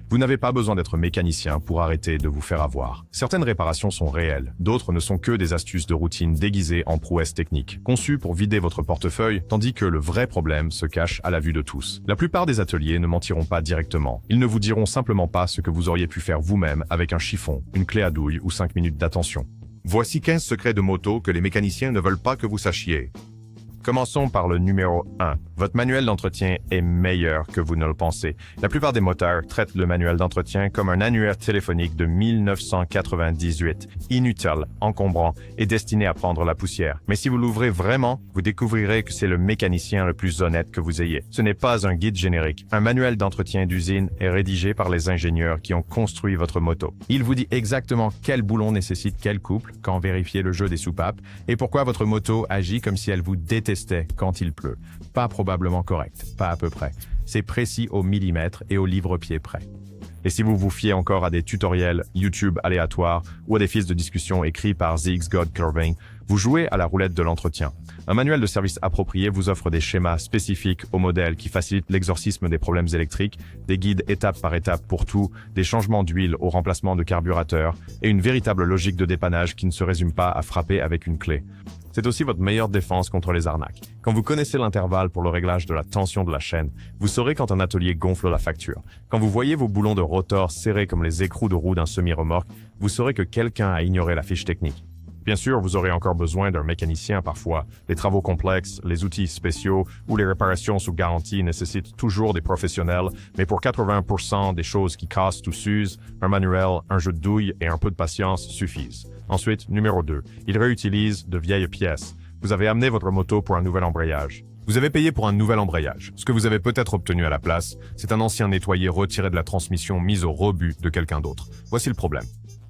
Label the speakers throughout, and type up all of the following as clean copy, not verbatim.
Speaker 1: Vous n'avez pas besoin d'être mécanicien pour arrêter de vous faire avoir. Certaines réparations sont réelles, d'autres ne sont que des astuces de routine déguisées en prouesses techniques, conçues pour vider votre portefeuille, tandis que le vrai problème se cache à la vue de tous. La plupart des ateliers ne mentiront pas directement. Ils ne vous diront simplement pas ce que vous auriez pu faire vous-même avec un chiffon, une clé à douille ou 5 minutes d'attention.
Speaker 2: Voici 15 secrets de moto que les mécaniciens ne veulent pas que vous sachiez.
Speaker 1: Commençons par le numéro 1. Votre manuel d'entretien est meilleur que vous ne le pensez. La plupart des moteurs traitent le manuel d'entretien comme un annuaire téléphonique de 1998, inutile, encombrant et destiné à prendre la poussière. Mais si vous l'ouvrez vraiment, vous découvrirez que c'est le mécanicien le plus honnête que vous ayez. Ce n'est pas un guide générique. Un manuel d'entretien d'usine est rédigé par les ingénieurs qui ont construit votre moto. Il vous dit exactement quel boulon nécessite quel couple, quand vérifier le jeu des soupapes, et pourquoi votre moto agit comme si elle vous détestait quand il pleut. Pas probablement correct, pas à peu près. C'est précis au millimètre et au livre-pied près. Et si vous vous fiez encore à des tutoriels YouTube aléatoires ou à des fils de discussion écrits par Ziggs God Curving, vous jouez à la roulette de l'entretien. Un manuel de service approprié vous offre des schémas spécifiques au modèle qui facilitent l'exorcisme des problèmes électriques, des guides étape par étape pour tout, des changements d'huile au remplacement de carburateur et une véritable logique de dépannage qui ne se résume pas à frapper avec une clé. C'est aussi votre meilleure défense contre les arnaques. Quand vous connaissez l'intervalle pour le réglage de la tension de la chaîne, vous saurez quand un atelier gonfle la facture. Quand vous voyez vos boulons de rotor serrés comme les écrous de roue d'un semi-remorque, vous saurez que quelqu'un a ignoré la fiche technique. Bien sûr, vous aurez encore besoin d'un mécanicien parfois. Les travaux complexes, les outils spéciaux ou les réparations sous garantie nécessitent toujours des professionnels, mais pour 80% des choses qui cassent ou s'usent, un manuel, un jeu de douille et un peu de patience suffisent. Ensuite, numéro 2, il réutilise de vieilles pièces. Vous avez amené votre moto pour un nouvel embrayage. Vous avez payé pour un nouvel embrayage. Ce que vous avez peut-être obtenu à la place, c'est un ancien nettoyé retiré de la transmission mise au rebut de quelqu'un d'autre. Voici le problème.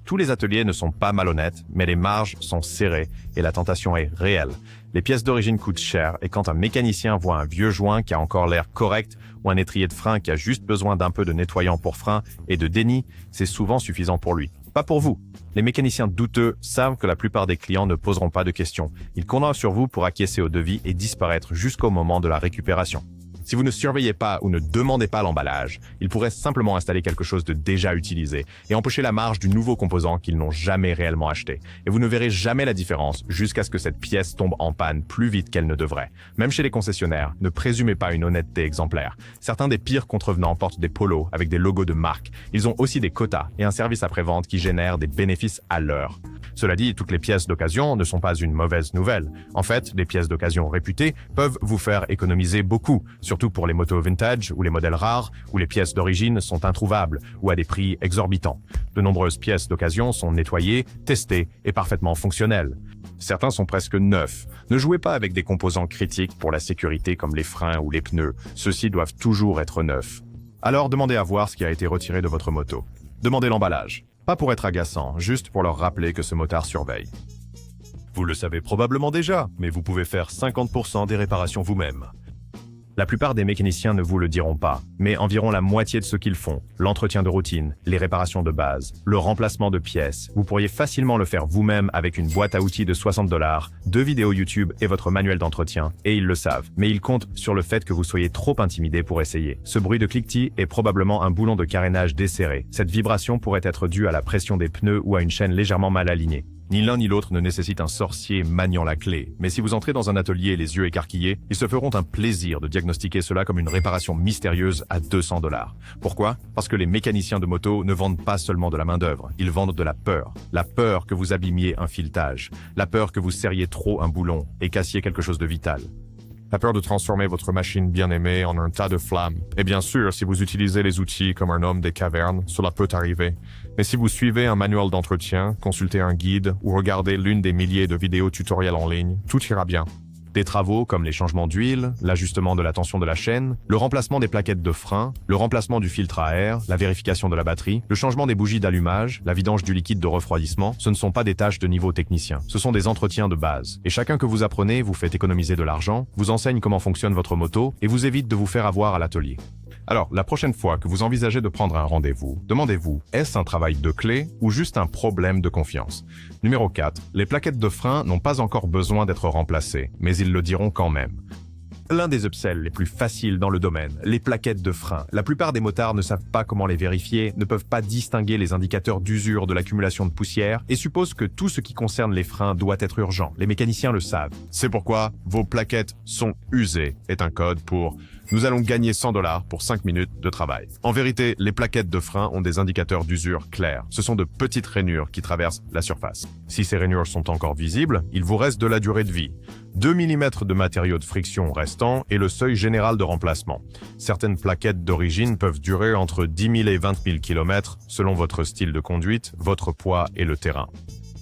Speaker 1: Tous les ateliers ne sont pas malhonnêtes, mais les marges sont serrées et la tentation est réelle. Les pièces d'origine coûtent cher et quand un mécanicien voit un vieux joint qui a encore l'air correct ou un étrier de frein qui a juste besoin d'un peu de nettoyant pour frein et de déni, c'est souvent suffisant pour lui. Pas pour vous. Les mécaniciens douteux savent que la plupart des clients ne poseront pas de questions. Ils compteront sur vous pour acquiescer au devis et disparaître jusqu'au moment de la récupération. Si vous ne surveillez pas ou ne demandez pas l'emballage, ils pourraient simplement installer quelque chose de déjà utilisé et empocher la marge du nouveau composant qu'ils n'ont jamais réellement acheté. Et vous ne verrez jamais la différence jusqu'à ce que cette pièce tombe en panne plus vite qu'elle ne devrait. Même chez les concessionnaires, ne présumez pas une honnêteté exemplaire. Certains des pires contrevenants portent des polos avec des logos de marque. Ils ont aussi des quotas et un service après-vente qui génère des bénéfices à l'heure. Cela dit, toutes les pièces d'occasion ne sont pas une mauvaise nouvelle. En fait, les pièces d'occasion réputées peuvent vous faire économiser beaucoup, surtout pour les motos vintage ou les modèles rares où les pièces d'origine sont introuvables ou à des prix exorbitants. De nombreuses pièces d'occasion sont nettoyées, testées et parfaitement fonctionnelles. Certains sont presque neufs. Ne jouez pas avec des composants critiques pour la sécurité comme les freins ou les pneus. Ceux-ci doivent toujours être neufs. Alors demandez à voir ce qui a été retiré de votre moto. Demandez l'emballage. Pas pour être agaçant, juste pour leur rappeler que ce motard surveille. Vous le savez probablement déjà, mais vous pouvez faire 50% des réparations vous-même. La plupart des mécaniciens ne vous le diront pas, mais environ la moitié de ce qu'ils font, l'entretien de routine, les réparations de base, le remplacement de pièces, vous pourriez facilement le faire vous-même avec une boîte à outils de 60 $, 2 vidéos YouTube et votre manuel d'entretien, et ils le savent. Mais ils comptent sur le fait que vous soyez trop intimidé pour essayer. Ce bruit de cliquetis est probablement un boulon de carénage desserré. Cette vibration pourrait être due à la pression des pneus ou à une chaîne légèrement mal alignée. Ni l'un ni l'autre ne nécessite un sorcier maniant la clé, mais si vous entrez dans un atelier les yeux écarquillés, ils se feront un plaisir de diagnostiquer cela comme une réparation mystérieuse à 200 $. Pourquoi? Parce que les mécaniciens de moto ne vendent pas seulement de la main-d'œuvre, ils vendent de la peur. La peur que vous abîmiez un filetage, la peur que vous serriez trop un boulon et cassiez quelque chose de vital. La peur de transformer votre machine bien-aimée en un tas de flammes. Et bien sûr, si vous utilisez les outils comme un homme des cavernes, cela peut arriver. Mais si vous suivez un manuel d'entretien, consultez un guide ou regardez l'une des milliers de vidéos tutoriels en ligne, tout ira bien. Des travaux comme les changements d'huile, l'ajustement de la tension de la chaîne, le remplacement des plaquettes de frein, le remplacement du filtre à air, la vérification de la batterie, le changement des bougies d'allumage, la vidange du liquide de refroidissement, ce ne sont pas des tâches de niveau technicien. Ce sont des entretiens de base. Et chacun que vous apprenez vous fait économiser de l'argent, vous enseigne comment fonctionne votre moto et vous évite de vous faire avoir à l'atelier. Alors, la prochaine fois que vous envisagez de prendre un rendez-vous, demandez-vous, est-ce un travail de clé ou juste un problème de confiance? Numéro 4. Les plaquettes de frein n'ont pas encore besoin d'être remplacées, mais ils le diront quand même. L'un des upsells les plus faciles dans le domaine, les plaquettes de frein. La plupart des motards ne savent pas comment les vérifier, ne peuvent pas distinguer les indicateurs d'usure de l'accumulation de poussière et supposent que tout ce qui concerne les freins doit être urgent. Les mécaniciens le savent.
Speaker 2: C'est pourquoi vos plaquettes sont usées est un code pour « Nous allons gagner 100 $ pour 5 minutes de travail ». En vérité, les plaquettes de frein ont des indicateurs d'usure clairs. Ce sont de petites rainures qui traversent la surface.
Speaker 1: Si ces rainures sont encore visibles, il vous reste de la durée de vie. 2 mm de matériaux de friction restant est le seuil général de remplacement. Certaines plaquettes d'origine peuvent durer entre 10 000 et 20 000 km selon votre style de conduite, votre poids et le terrain.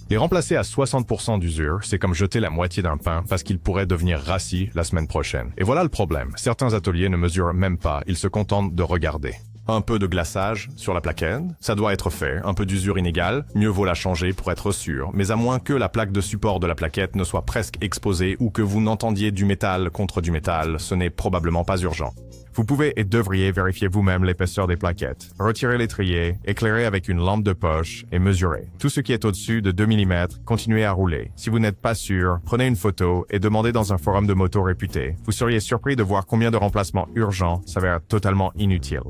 Speaker 1: Les remplacer à 60% d'usure, c'est comme jeter la moitié d'un pain parce qu'il pourrait devenir rassis la semaine prochaine. Et voilà le problème. Certains ateliers ne mesurent même pas, ils se contentent de regarder. Un peu de glaçage sur la plaquette, ça doit être fait. Un peu d'usure inégale, mieux vaut la changer pour être sûr. Mais à moins que la plaque de support de la plaquette ne soit presque exposée ou que vous n'entendiez du métal contre du métal, ce n'est probablement pas urgent. Vous pouvez et devriez vérifier vous-même l'épaisseur des plaquettes. Retirez l'étrier, éclairez avec une lampe de poche et mesurez. Tout ce qui est au-dessus de 2 mm, continuez à rouler. Si vous n'êtes pas sûr, prenez une photo et demandez dans un forum de moto réputé. Vous seriez surpris de voir combien de remplacements urgents s'avèrent totalement inutiles.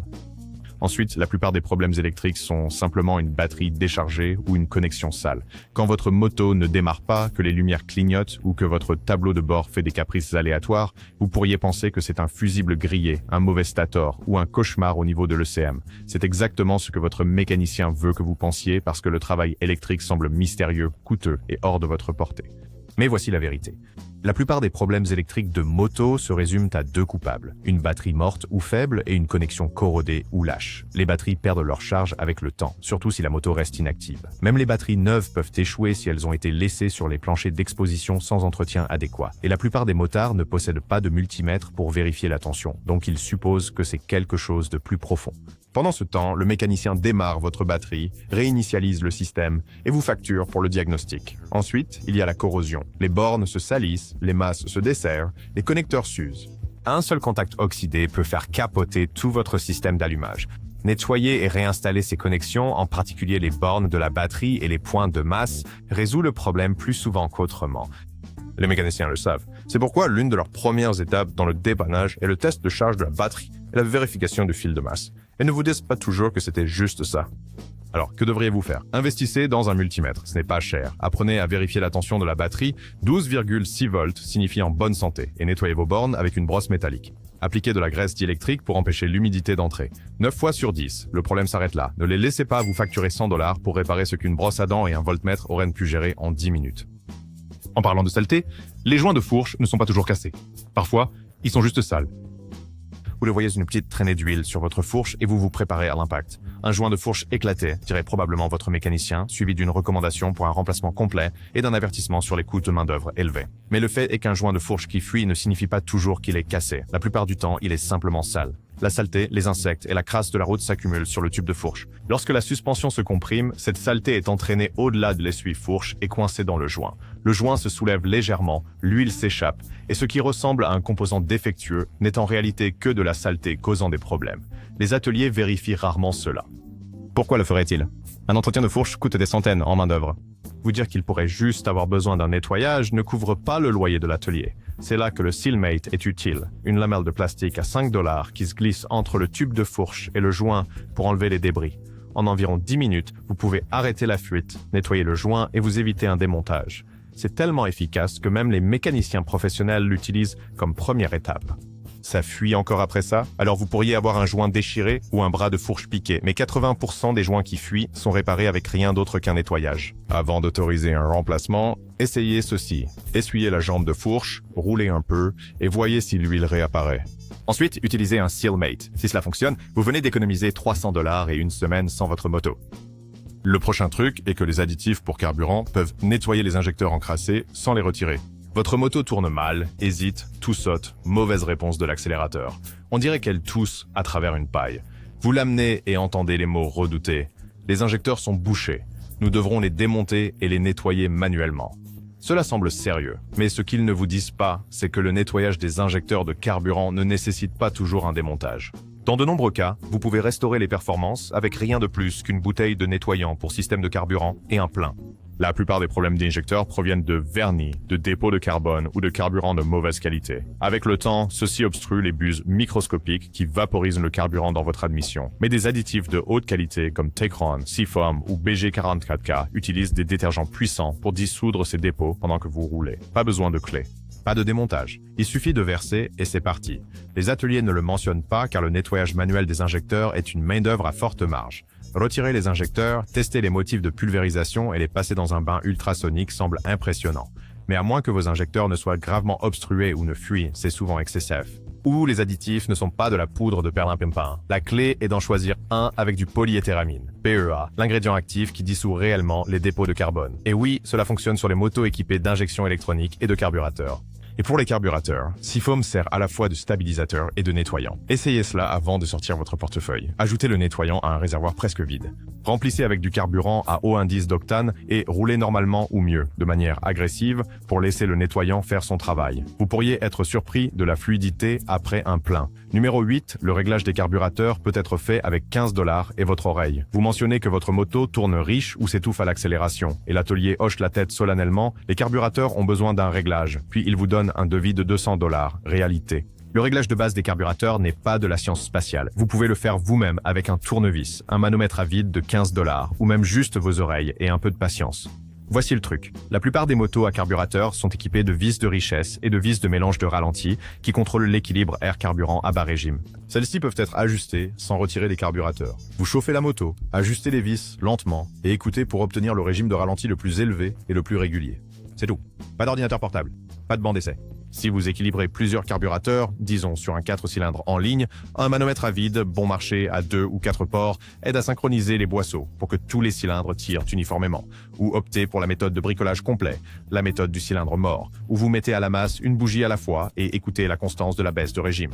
Speaker 1: Ensuite, la plupart des problèmes électriques sont simplement une batterie déchargée ou une connexion sale. Quand votre moto ne démarre pas, que les lumières clignotent ou que votre tableau de bord fait des caprices aléatoires, vous pourriez penser que c'est un fusible grillé, un mauvais stator ou un cauchemar au niveau de l'ECM. C'est exactement ce que votre mécanicien veut que vous pensiez parce que le travail électrique semble mystérieux, coûteux et hors de votre portée. Mais voici la vérité. La plupart des problèmes électriques de moto se résument à 2 coupables, une batterie morte ou faible et une connexion corrodée ou lâche. Les batteries perdent leur charge avec le temps, surtout si la moto reste inactive. Même les batteries neuves peuvent échouer si elles ont été laissées sur les planchers d'exposition sans entretien adéquat. Et la plupart des motards ne possèdent pas de multimètre pour vérifier la tension, donc ils supposent que c'est quelque chose de plus profond. Pendant ce temps, le mécanicien démarre votre batterie, réinitialise le système et vous facture pour le diagnostic. Ensuite, il y a la corrosion. Les bornes se salissent, les masses se desserrent, les connecteurs s'usent. Un seul contact oxydé peut faire capoter tout votre système d'allumage. Nettoyer et réinstaller ces connexions, en particulier les bornes de la batterie et les pointes de masse, résout le problème plus souvent qu'autrement. Les mécaniciens le savent. C'est pourquoi l'une de leurs premières étapes dans le dépannage est le test de charge de la batterie et la vérification du fil de masse. Et ne vous dites pas toujours que c'était juste ça. Alors, que devriez-vous faire? Investissez dans un multimètre, ce n'est pas cher. Apprenez à vérifier la tension de la batterie, 12,6 volts signifie en bonne santé, et nettoyez vos bornes avec une brosse métallique. Appliquez de la graisse diélectrique pour empêcher l'humidité d'entrer. 9 fois sur 10, le problème s'arrête là. Ne les laissez pas vous facturer 100 $ pour réparer ce qu'une brosse à dents et un voltmètre auraient pu gérer en 10 minutes. En parlant de saleté, les joints de fourche ne sont pas toujours cassés. Parfois, ils sont juste sales. Vous le voyez une petite traînée d'huile sur votre fourche et vous vous préparez à l'impact. Un joint de fourche éclaté, dirait probablement votre mécanicien, suivi d'une recommandation pour un remplacement complet et d'un avertissement sur les coûts de main-d'œuvre élevés. Mais le fait est qu'un joint de fourche qui fuit ne signifie pas toujours qu'il est cassé. La plupart du temps, il est simplement sale. La saleté, les insectes et la crasse de la route s'accumulent sur le tube de fourche. Lorsque la suspension se comprime, cette saleté est entraînée au-delà de l'essuie-fourche et coincée dans le joint. Le joint se soulève légèrement, l'huile s'échappe, et ce qui ressemble à un composant défectueux n'est en réalité que de la saleté causant des problèmes. Les ateliers vérifient rarement cela. Pourquoi le ferait-il? Un entretien de fourche coûte des centaines en main-d'œuvre. Vous dire qu'il pourrait juste avoir besoin d'un nettoyage ne couvre pas le loyer de l'atelier. C'est là que le Sealmate est utile, une lamelle de plastique à 5 $ qui se glisse entre le tube de fourche et le joint pour enlever les débris. En environ 10 minutes, vous pouvez arrêter la fuite, nettoyer le joint et vous éviter un démontage. C'est tellement efficace que même les mécaniciens professionnels l'utilisent comme première étape. Ça fuit encore après ça? Alors vous pourriez avoir un joint déchiré ou un bras de fourche piqué, mais 80% des joints qui fuient sont réparés avec rien d'autre qu'un nettoyage. Avant d'autoriser un remplacement, essayez ceci. Essuyez la jambe de fourche, roulez un peu et voyez si l'huile réapparaît. Ensuite, utilisez un Sealmate. Si cela fonctionne, vous venez d'économiser 300 $ et une semaine sans votre moto. Le prochain truc est que les additifs pour carburant peuvent nettoyer les injecteurs encrassés sans les retirer. Votre moto tourne mal, hésite, tout saute, mauvaise réponse de l'accélérateur. On dirait qu'elle tousse à travers une paille. Vous l'amenez et entendez les mots redoutés. Les injecteurs sont bouchés. Nous devrons les démonter et les nettoyer manuellement. Cela semble sérieux, mais ce qu'ils ne vous disent pas, c'est que le nettoyage des injecteurs de carburant ne nécessite pas toujours un démontage. Dans de nombreux cas, vous pouvez restaurer les performances avec rien de plus qu'une bouteille de nettoyant pour système de carburant et un plein. La plupart des problèmes d'injecteurs proviennent de vernis, de dépôts de carbone ou de carburant de mauvaise qualité. Avec le temps, ceci obstrue les buses microscopiques qui vaporisent le carburant dans votre admission. Mais des additifs de haute qualité comme Tecron, Seafoam ou BG44K utilisent des détergents puissants pour dissoudre ces dépôts pendant que vous roulez. Pas besoin de clé. Pas de démontage. Il suffit de verser et c'est parti. Les ateliers ne le mentionnent pas car le nettoyage manuel des injecteurs est une main-d'œuvre à forte marge. Retirer les injecteurs, tester les motifs de pulvérisation et les passer dans un bain ultrasonique semble impressionnant. Mais à moins que vos injecteurs ne soient gravement obstrués ou ne fuient, c'est souvent excessif. Ou les additifs ne sont pas de la poudre de perlimpinpin. La clé est d'en choisir un avec du polyéthéramine, PEA, l'ingrédient actif qui dissout réellement les dépôts de carbone. Et oui, cela fonctionne sur les motos équipées d'injection électronique et de carburateurs. Et pour les carburateurs, Seafoam sert à la fois de stabilisateur et de nettoyant. Essayez cela avant de sortir votre portefeuille. Ajoutez le nettoyant à un réservoir presque vide. Remplissez avec du carburant à haut indice d'octane et roulez normalement ou mieux, de manière agressive, pour laisser le nettoyant faire son travail. Vous pourriez être surpris de la fluidité après un plein. Numéro 8, le réglage des carburateurs peut être fait avec 15 $ et votre oreille. Vous mentionnez que votre moto tourne riche ou s'étouffe à l'accélération, et l'atelier hoche la tête solennellement. Les carburateurs ont besoin d'un réglage, puis il vous donne un devis de 200 $. Réalité. Le réglage de base des carburateurs n'est pas de la science spatiale. Vous pouvez le faire vous-même avec un tournevis, un manomètre à vide de 15 $, ou même juste vos oreilles et un peu de patience. Voici le truc. La plupart des motos à carburateur sont équipées de vis de richesse et de vis de mélange de ralenti qui contrôlent l'équilibre air-carburant à bas régime. Celles-ci peuvent être ajustées sans retirer les carburateurs. Vous chauffez la moto, ajustez les vis lentement et écoutez pour obtenir le régime de ralenti le plus élevé et le plus régulier. C'est tout. Pas d'ordinateur portable, pas de banc d'essai. Si vous équilibrez plusieurs carburateurs, disons sur un 4 cylindres en ligne, un manomètre à vide, bon marché à 2 ou 4 ports, aide à synchroniser les boisseaux pour que tous les cylindres tirent uniformément. Ou optez pour la méthode de bricolage complet, la méthode du cylindre mort, où vous mettez à la masse une bougie à la fois et écoutez la constance de la baisse de régime.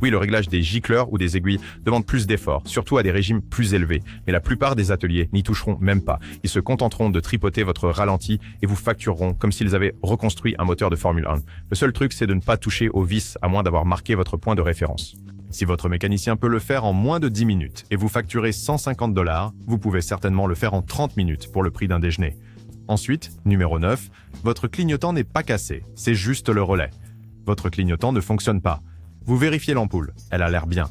Speaker 1: Oui, le réglage des gicleurs ou des aiguilles demande plus d'efforts, surtout à des régimes plus élevés. Mais la plupart des ateliers n'y toucheront même pas. Ils se contenteront de tripoter votre ralenti et vous factureront comme s'ils avaient reconstruit un moteur de Formule 1. Le seul truc, c'est de ne pas toucher aux vis à moins d'avoir marqué votre point de référence. Si votre mécanicien peut le faire en moins de 10 minutes et vous facturez 150 $, vous pouvez certainement le faire en 30 minutes pour le prix d'un déjeuner. Ensuite, numéro 9, votre clignotant n'est pas cassé, c'est juste le relais. Votre clignotant ne fonctionne pas. Vous vérifiez l'ampoule, elle a l'air bien.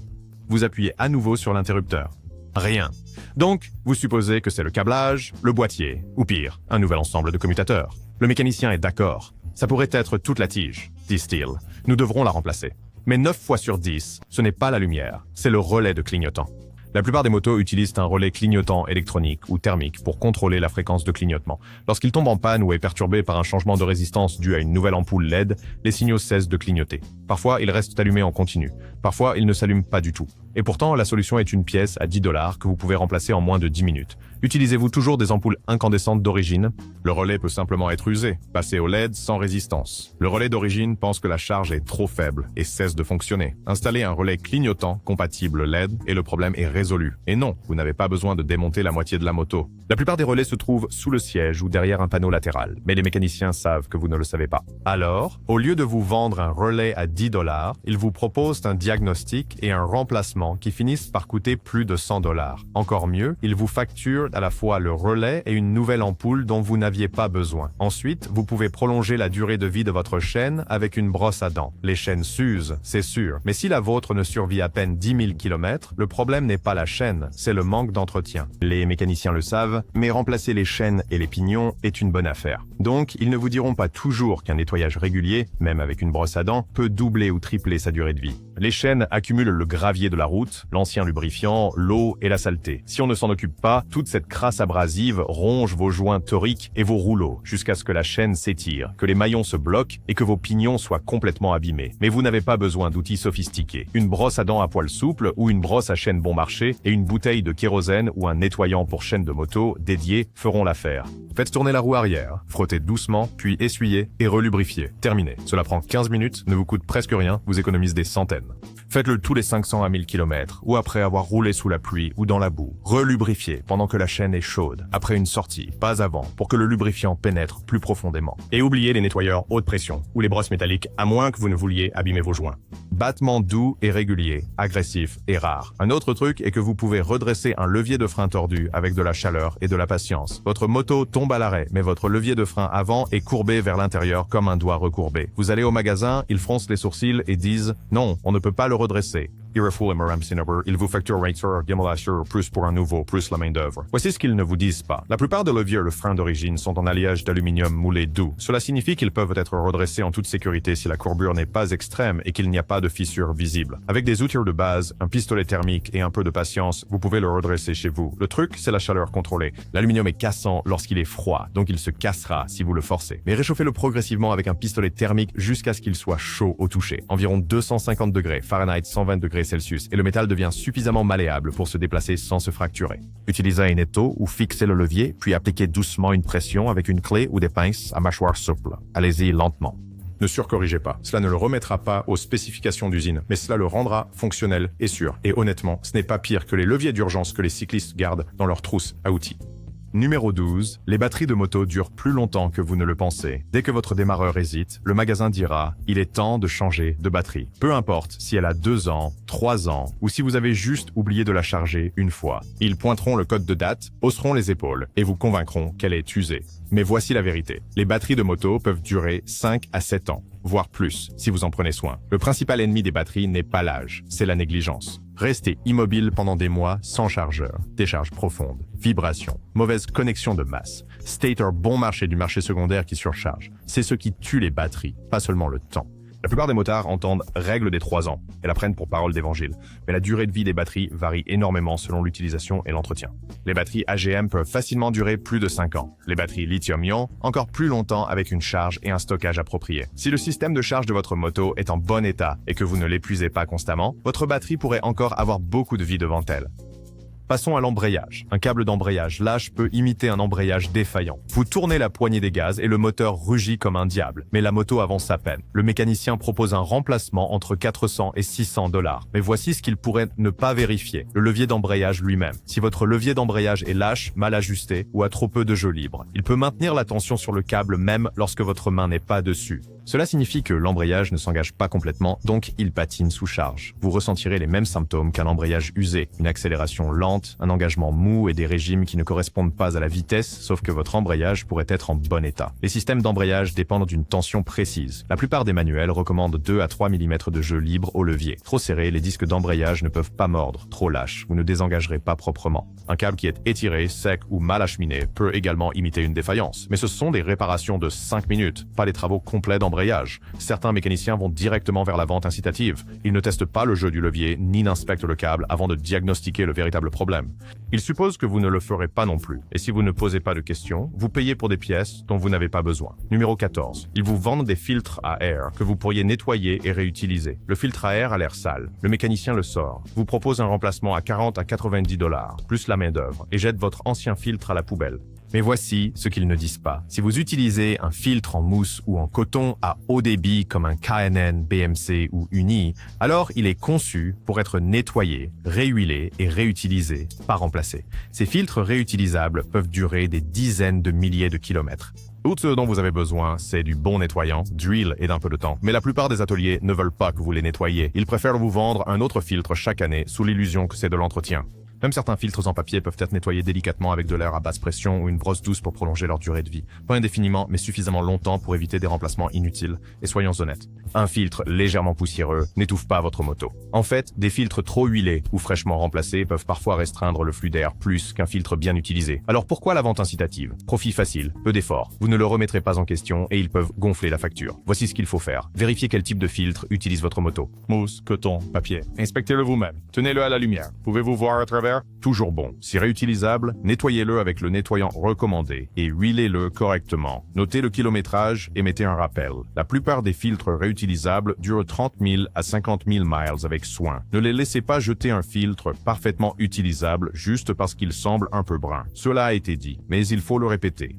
Speaker 1: Vous appuyez à nouveau sur l'interrupteur. Rien. Donc, vous supposez que c'est le câblage, le boîtier, ou pire, un nouvel ensemble de commutateurs. Le mécanicien est d'accord. Ça pourrait être toute la tige, dit-il. Nous devrons la remplacer. Mais 9 fois sur 10, ce n'est pas la lumière, c'est le relais de clignotant. La plupart des motos utilisent un relais clignotant électronique ou thermique pour contrôler la fréquence de clignotement. Lorsqu'il tombe en panne ou est perturbé par un changement de résistance dû à une nouvelle ampoule LED, les signaux cessent de clignoter. Parfois, ils restent allumés en continu. Parfois, ils ne s'allument pas du tout. Et pourtant, la solution est une pièce à 10 $ que vous pouvez remplacer en moins de 10 minutes. Utilisez-vous toujours des ampoules incandescentes d'origine? Le relais peut simplement être usé, passé au LED sans résistance. Le relais d'origine pense que la charge est trop faible et cesse de fonctionner. Installez un relais clignotant compatible LED et le problème est résolu. Et non, vous n'avez pas besoin de démonter la moitié de la moto. La plupart des relais se trouvent sous le siège ou derrière un panneau latéral, mais les mécaniciens savent que vous ne le savez pas. Alors, au lieu de vous vendre un relais à 10 $, ils vous proposent un diagnostic et un remplacement qui finissent par coûter plus de 100 $. Encore mieux, ils vous facturent à la fois le relais et une nouvelle ampoule dont vous n'aviez pas besoin. Ensuite, vous pouvez prolonger la durée de vie de votre chaîne avec une brosse à dents. Les chaînes s'usent, c'est sûr, mais si la vôtre ne survit à peine 10 000 km, le problème n'est pas la chaîne, c'est le manque d'entretien. Les mécaniciens le savent, mais remplacer les chaînes et les pignons est une bonne affaire. Donc, ils ne vous diront pas toujours qu'un nettoyage régulier, même avec une brosse à dents, peut doubler ou tripler sa durée de vie. Les chaînes accumulent le gravier de la route, l'ancien lubrifiant, l'eau et la saleté. Si on ne s'en occupe pas, toute cette crasse abrasive ronge vos joints toriques et vos rouleaux jusqu'à ce que la chaîne s'étire, que les maillons se bloquent et que vos pignons soient complètement abîmés. Mais vous n'avez pas besoin d'outils sophistiqués. Une brosse à dents à poil souple ou une brosse à chaîne bon marché et une bouteille de kérosène ou un nettoyant pour chaîne de moto dédié feront l'affaire. Faites tourner la roue arrière, frottez doucement, puis essuyez et relubrifiez. Terminé. Cela prend 15 minutes, ne vous coûte presque rien, vous économise des centaines. Faites-le tous les 500 à 1000 km. km ou après avoir roulé sous la pluie ou dans la boue. Relubrifiez pendant que la chaîne est chaude, après une sortie, pas avant, pour que le lubrifiant pénètre plus profondément.
Speaker 3: Et oubliez les nettoyeurs haute pression ou les brosses métalliques à moins que vous ne vouliez abîmer vos joints.
Speaker 1: Battement doux et régulier, agressif et rare. Un autre truc est que vous pouvez redresser un levier de frein tordu avec de la chaleur et de la patience. Votre moto tombe à l'arrêt, mais votre levier de frein avant est courbé vers l'intérieur comme un doigt recourbé. Vous allez au magasin, ils froncent les sourcils et disent « Non, on ne peut pas le redresser ». Il vous facture plus pour un nouveau, plus la main d'œuvre. Voici ce qu'ils ne vous disent pas. La plupart des leviers de frein d'origine sont en alliage d'aluminium moulé doux. Cela signifie qu'ils peuvent être redressés en toute sécurité si la courbure n'est pas extrême et qu'il n'y a pas de fissure visible. Avec des outils de base, un pistolet thermique et un peu de patience, vous pouvez le redresser chez vous. Le truc, c'est la chaleur contrôlée. L'aluminium est cassant lorsqu'il est froid, donc il se cassera si vous le forcez. Mais réchauffez-le progressivement avec un pistolet thermique jusqu'à ce qu'il soit chaud au toucher. Environ 250 degrés Fahrenheit, 120 degrés Celsius, et le métal devient suffisamment malléable pour se déplacer sans se fracturer. Utilisez un étau ou fixez le levier, puis appliquez doucement une pression avec une clé ou des pinces à mâchoire souple. Allez-y lentement.
Speaker 3: Ne surcorrigez pas. Cela ne le remettra pas aux spécifications d'usine, mais cela le rendra fonctionnel et sûr. Et honnêtement, ce n'est pas pire que les leviers d'urgence que les cyclistes gardent dans leur trousse à outils.
Speaker 1: Numéro 12. Les batteries de moto durent plus longtemps que vous ne le pensez. Dès que votre démarreur hésite, le magasin dira « Il est temps de changer de batterie ». Peu importe si elle a 2 ans, 3 ans ou si vous avez juste oublié de la charger une fois. Ils pointeront le code de date, hausseront les épaules et vous convaincront qu'elle est usée. Mais voici la vérité. Les batteries de moto peuvent durer 5 à 7 ans, voire plus, si vous en prenez soin. Le principal ennemi des batteries n'est pas l'âge, c'est la négligence. Restez immobile pendant des mois sans chargeur, décharge profonde, vibration, mauvaise connexion de masse, stator bon marché du marché secondaire qui surcharge. C'est ce qui tue les batteries, pas seulement le temps.
Speaker 3: La plupart des motards entendent « règle des 3 ans » et la prennent pour parole d'évangile. Mais la durée de vie des batteries varie énormément selon l'utilisation et l'entretien. Les batteries AGM peuvent facilement durer plus de 5 ans. Les batteries lithium-ion, encore plus longtemps avec une charge et un stockage approprié. Si le système de charge de votre moto est en bon état et que vous ne l'épuisez pas constamment, votre batterie pourrait encore avoir beaucoup de vie devant elle. Passons à l'embrayage. Un câble d'embrayage lâche peut imiter un embrayage défaillant. Vous tournez la poignée des gaz et le moteur rugit comme un diable, mais la moto avance à peine. Le mécanicien propose un remplacement entre 400 et 600 $. Mais voici ce qu'il pourrait ne pas vérifier, le levier d'embrayage lui-même. Si votre levier d'embrayage est lâche, mal ajusté ou a trop peu de jeu libre, il peut maintenir la tension sur le câble même lorsque votre main n'est pas dessus. Cela signifie que l'embrayage ne s'engage pas complètement, donc il patine sous charge. Vous ressentirez les mêmes symptômes qu'un embrayage usé, une accélération lente, un engagement mou et des régimes qui ne correspondent pas à la vitesse, sauf que votre embrayage pourrait être en bon état. Les systèmes d'embrayage dépendent d'une tension précise. La plupart des manuels recommandent 2 à 3 mm de jeu libre au levier. Trop serré, les disques d'embrayage ne peuvent pas mordre. Trop lâche, vous ne désengagerez pas proprement. Un câble qui est étiré, sec ou mal acheminé peut également imiter une défaillance. Mais ce sont des réparations de 5 minutes, pas des travaux complets d'embrayage. Certains mécaniciens vont directement vers la vente incitative. Ils ne testent pas le jeu du levier ni n'inspectent le câble avant de diagnostiquer le véritable problème. Ils supposent que vous ne le ferez pas non plus. Et si vous ne posez pas de questions, vous payez pour des pièces dont vous n'avez pas besoin. Numéro 14. Ils vous vendent des filtres à air que vous pourriez nettoyer et réutiliser. Le filtre à air a l'air sale. Le mécanicien le sort, vous propose un remplacement à 40 à 90 $, plus la main d'œuvre, et jette votre ancien filtre à la poubelle. Mais voici ce qu'ils ne disent pas. Si vous utilisez un filtre en mousse ou en coton à haut débit comme un K&N, BMC ou Uni, alors il est conçu pour être nettoyé, réhuilé et réutilisé, pas remplacé. Ces filtres réutilisables peuvent durer des dizaines de milliers de kilomètres. Tout ce dont vous avez besoin, c'est du bon nettoyant, d'huile et d'un peu de temps. Mais la plupart des ateliers ne veulent pas que vous les nettoyiez. Ils préfèrent vous vendre un autre filtre chaque année sous l'illusion que c'est de l'entretien. Même certains filtres en papier peuvent être nettoyés délicatement avec de l'air à basse pression ou une brosse douce pour prolonger leur durée de vie. Pas indéfiniment, mais suffisamment longtemps pour éviter des remplacements inutiles. Et soyons honnêtes, un filtre légèrement poussiéreux n'étouffe pas votre moto. En fait, des filtres trop huilés ou fraîchement remplacés peuvent parfois restreindre le flux d'air plus qu'un filtre bien utilisé. Alors pourquoi la vente incitative? Profit facile, peu d'efforts. Vous ne le remettrez pas en question et ils peuvent gonfler la facture. Voici ce qu'il faut faire. Vérifiez quel type de filtre utilise votre moto. Mousse, coton, papier. Inspectez-le vous-même. Tenez-le à la lumière. Pouvez-vous voir à travers? Toujours bon. Si réutilisable, nettoyez-le avec le nettoyant recommandé et huilez-le correctement. Notez le kilométrage et mettez un rappel. La plupart des filtres réutilisables durent 30 000 à 50 000 miles avec soin. Ne les laissez pas jeter un filtre parfaitement utilisable juste parce qu'il semble un peu brun. Cela a été dit, mais il faut le répéter.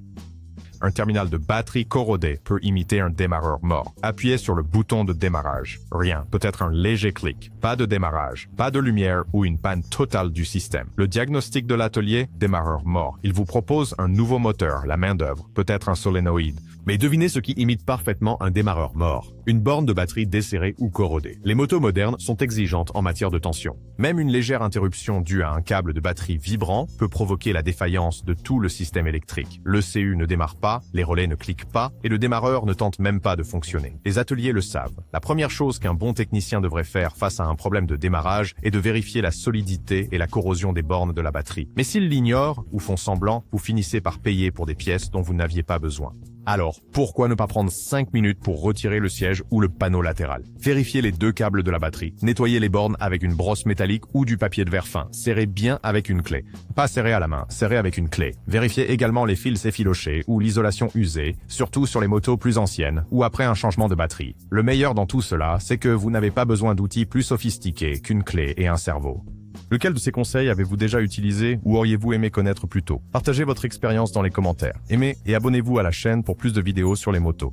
Speaker 1: Un terminal de batterie corrodé peut imiter un démarreur mort. Appuyez sur le bouton de démarrage. Rien, peut-être un léger clic. Pas de démarrage, pas de lumière ou une panne totale du système. Le diagnostic de l'atelier, démarreur mort. Il vous propose un nouveau moteur, la main-d'œuvre, peut-être un solénoïde.
Speaker 2: Mais devinez ce qui imite parfaitement un démarreur mort. Une borne de batterie desserrée ou corrodée. Les motos modernes sont exigeantes en matière de tension.
Speaker 1: Même une légère interruption due à un câble de batterie vibrant peut provoquer la défaillance de tout le système électrique. Le CU ne démarre pas, les relais ne cliquent pas et le démarreur ne tente même pas de fonctionner. Les ateliers le savent. La première chose qu'un bon technicien devrait faire face à un problème de démarrage est de vérifier la solidité et la corrosion des bornes de la batterie. Mais s'ils l'ignorent ou font semblant, vous finissez par payer pour des pièces dont vous n'aviez pas besoin. Alors, pourquoi ne pas prendre 5 minutes pour retirer le siège ou le panneau latéral? Vérifiez les 2 câbles de la batterie. Nettoyez les bornes avec une brosse métallique ou du papier de verre fin. Serrez bien avec une clé. Pas serré à la main, serré avec une clé. Vérifiez également les fils effilochés ou l'isolation usée, surtout sur les motos plus anciennes ou après un changement de batterie. Le meilleur dans tout cela, c'est que vous n'avez pas besoin d'outils plus sophistiqués qu'une clé et un cerveau. Lequel de ces conseils avez-vous déjà utilisé ou auriez-vous aimé connaître plus tôt? Partagez votre expérience dans les commentaires. Aimez et abonnez-vous à la chaîne pour plus de vidéos sur les motos.